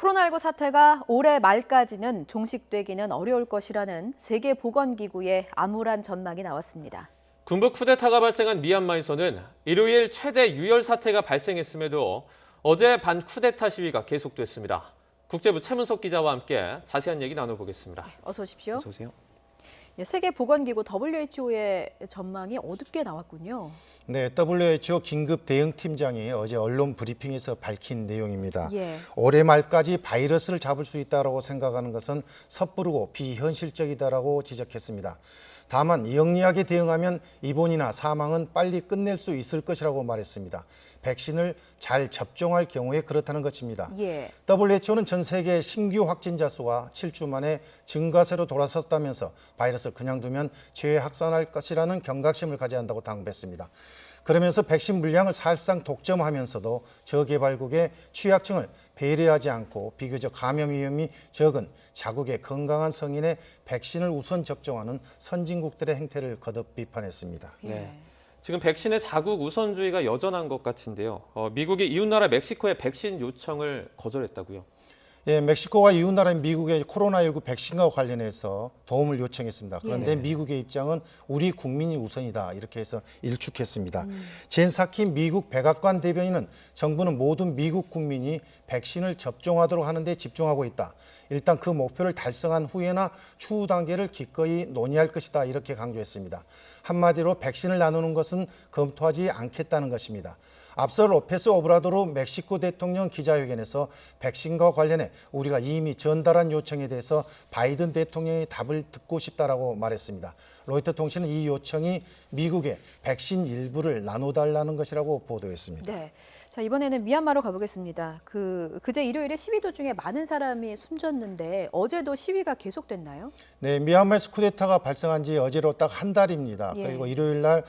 코로나19 사태가 올해 말까지는 종식되기는 어려울 것이라는 세계보건기구의 암울한 전망이 나왔습니다. 군부 쿠데타가 발생한 미얀마에서는 일요일 최대 유혈 사태가 발생했음에도 어제 반쿠데타 시위가 계속됐습니다. 국제부 최문석 기자와 함께 자세한 얘기 나눠보겠습니다. 어서 오십시오. 어서 오세요. 세계보건기구 WHO의 전망이 어둡게 나왔군요. 네, WHO 긴급 대응팀장이 어제 언론 브리핑에서 밝힌 내용입니다. 예. 올해 말까지 바이러스를 잡을 수 있다고 생각하는 것은 섣부르고 비현실적이다라고 지적했습니다. 다만 영리하게 대응하면 입원이나 사망은 빨리 끝낼 수 있을 것이라고 말했습니다. 백신을 잘 접종할 경우에 그렇다는 것입니다. 예. WHO는 전 세계 신규 확진자 수가 7주 만에 증가세로 돌아섰다면서 바이러스를 그냥 두면 재확산할 것이라는 경각심을 가져야 한다고 당부했습니다. 그러면서 백신 물량을 사실상 독점하면서도 저개발국의 취약층을 배려하지 않고 비교적 감염 위험이 적은 자국의 건강한 성인의 백신을 우선 접종하는 선진국들의 행태를 거듭 비판했습니다. 네. 지금 백신의 자국 우선주의가 여전한 것 같은데요. 미국이 이웃나라 멕시코의 백신 요청을 거절했다고요? 예, 멕시코가 이웃나라인 미국의 코로나19 백신과 관련해서 도움을 요청했습니다. 그런데 예. 미국의 입장은 우리 국민이 우선이다 이렇게 해서 일축했습니다. 젠 사키 미국 백악관 대변인은 정부는 모든 미국 국민이 백신을 접종하도록 하는 데 집중하고 있다. 일단 그 목표를 달성한 후에나 추후 단계를 기꺼이 논의할 것이다 이렇게 강조했습니다. 한마디로 백신을 나누는 것은 검토하지 않겠다는 것입니다. 앞서 로페스 오브라도르 멕시코 대통령 기자회견에서 백신과 관련해 우리가 이미 전달한 요청에 대해서 바이든 대통령의 답을 듣고 싶다라고 말했습니다. 로이터 통신은 이 요청이 미국의 백신 일부를 나눠달라는 것이라고 보도했습니다. 네. 자, 이번에는 미얀마로 가보겠습니다. 그제 일요일에 시위 도중에 많은 사람이 숨졌는데 어제도 시위가 계속됐나요? 네, 미얀마에서 쿠데타가 발생한 지 어제로 딱 한 달입니다. 예. 그리고 일요일 날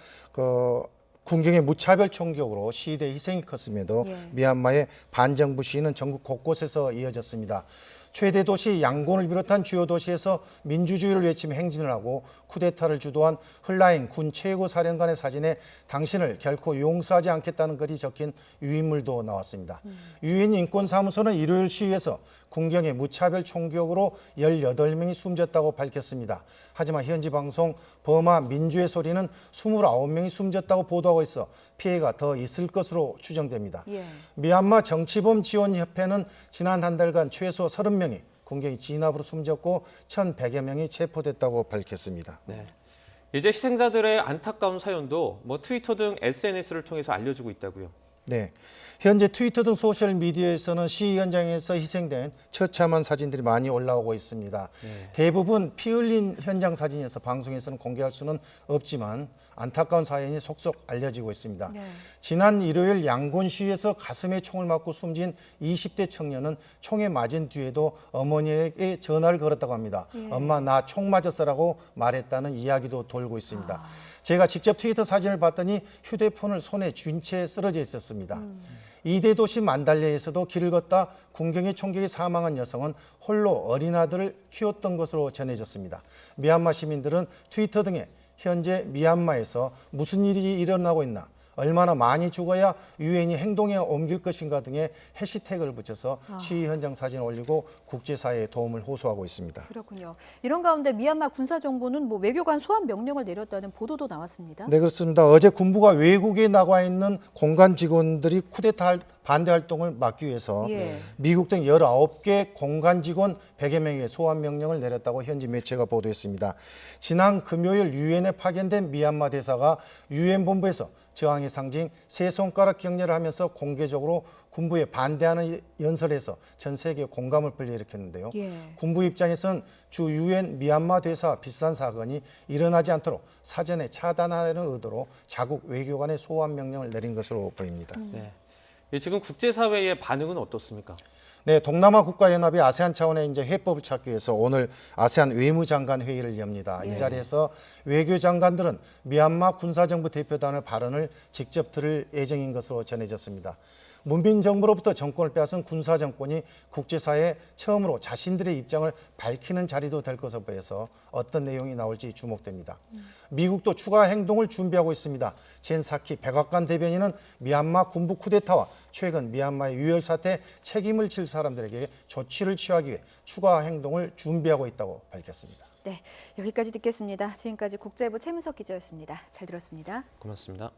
군경의 무차별 총격으로 시위대 희생이 컸음에도 예. 미얀마의 반정부 시위는 전국 곳곳에서 이어졌습니다. 최대 도시 양곤을 비롯한 주요 도시에서 민주주의를 외치며 행진을 하고 쿠데타를 주도한 훌라행 군 최고 사령관의 사진에 당신을 결코 용서하지 않겠다는 글이 적힌 유인물도 나왔습니다. 유엔 인권사무소는 일요일 시위에서 군경의 무차별 총격으로 18명이 숨졌다고 밝혔습니다. 하지만 현지 방송 버마 민주의 소리는 29명이 숨졌다고 보도하고 있어 피해가 더 있을 것으로 추정됩니다. 예. 미얀마 정치범 지원협회는 지난 한 달간 최소 30명이 군경이 진압으로 숨졌고 1,100여 명이 체포됐다고 밝혔습니다. 네. 이제 희생자들의 안타까운 사연도 트위터 등 SNS를 통해서 알려지고 있다고요? 네, 현재 트위터 등 소셜 미디어에서는 시위 현장에서 희생된 처참한 사진들이 많이 올라오고 있습니다. 네. 대부분 피 흘린 현장 사진이어서 방송에서는 공개할 수는 없지만 안타까운 사연이 속속 알려지고 있습니다. 네. 지난 일요일 양곤 시위에서 가슴에 총을 맞고 숨진 20대 청년은 총에 맞은 뒤에도 어머니에게 전화를 걸었다고 합니다. 엄마 나 총 맞았어라고 말했다는 이야기도 돌고 있습니다. 제가 직접 트위터 사진을 봤더니 휴대폰을 손에 쥔 채 쓰러져 있었습니다. 이대 도시 만달레에서도 길을 걷다 군경의 총격에 사망한 여성은 홀로 어린 아들을 키웠던 것으로 전해졌습니다. 미얀마 시민들은 트위터 등에 현재 미얀마에서 무슨 일이 일어나고 있나, 얼마나 많이 죽어야 유엔이 행동에 옮길 것인가 등의 해시태그를 붙여서 시위 현장 사진을 올리고 국제사회에 도움을 호소하고 있습니다. 그렇군요. 이런 가운데 미얀마 군사정부는 외교관 소환 명령을 내렸다는 보도도 나왔습니다. 네, 그렇습니다. 어제 군부가 외국에 나가 있는 공관 직원들이 쿠데타 반대 활동을 막기 위해서 예. 미국 등 19개 공관 직원 100여 명의 소환 명령을 내렸다고 현지 매체가 보도했습니다. 지난 금요일 유엔에 파견된 미얀마 대사가 유엔 본부에서 저항의 상징 세 손가락 격려를 하면서 공개적으로 군부에 반대하는 연설에서 전 세계에 공감을 불러일으켰는데요. 예. 군부 입장에서는 주 유엔 미얀마 대사 비슷한 사건이 일어나지 않도록 사전에 차단하려는 의도로 자국 외교관의 소환 명령을 내린 것으로 보입니다. 네. 지금 국제사회의 반응은 어떻습니까? 네, 동남아 국가연합이 아세안 차원의 이제 해법을 찾기 위해서 오늘 아세안 외무장관 회의를 엽니다. 예. 이 자리에서 외교장관들은 미얀마 군사정부 대표단의 발언을 직접 들을 예정인 것으로 전해졌습니다. 문민 정부로부터 정권을 빼앗은 군사 정권이 국제사회에 처음으로 자신들의 입장을 밝히는 자리도 될 것으로 보여서 어떤 내용이 나올지 주목됩니다. 미국도 추가 행동을 준비하고 있습니다. 젠 사키 백악관 대변인은 미얀마 군부 쿠데타와 최근 미얀마의 유혈 사태에 책임을 질 사람들에게 조치를 취하기 위해 추가 행동을 준비하고 있다고 밝혔습니다. 네, 여기까지 듣겠습니다. 지금까지 국제부 최문석 기자였습니다. 잘 들었습니다. 고맙습니다.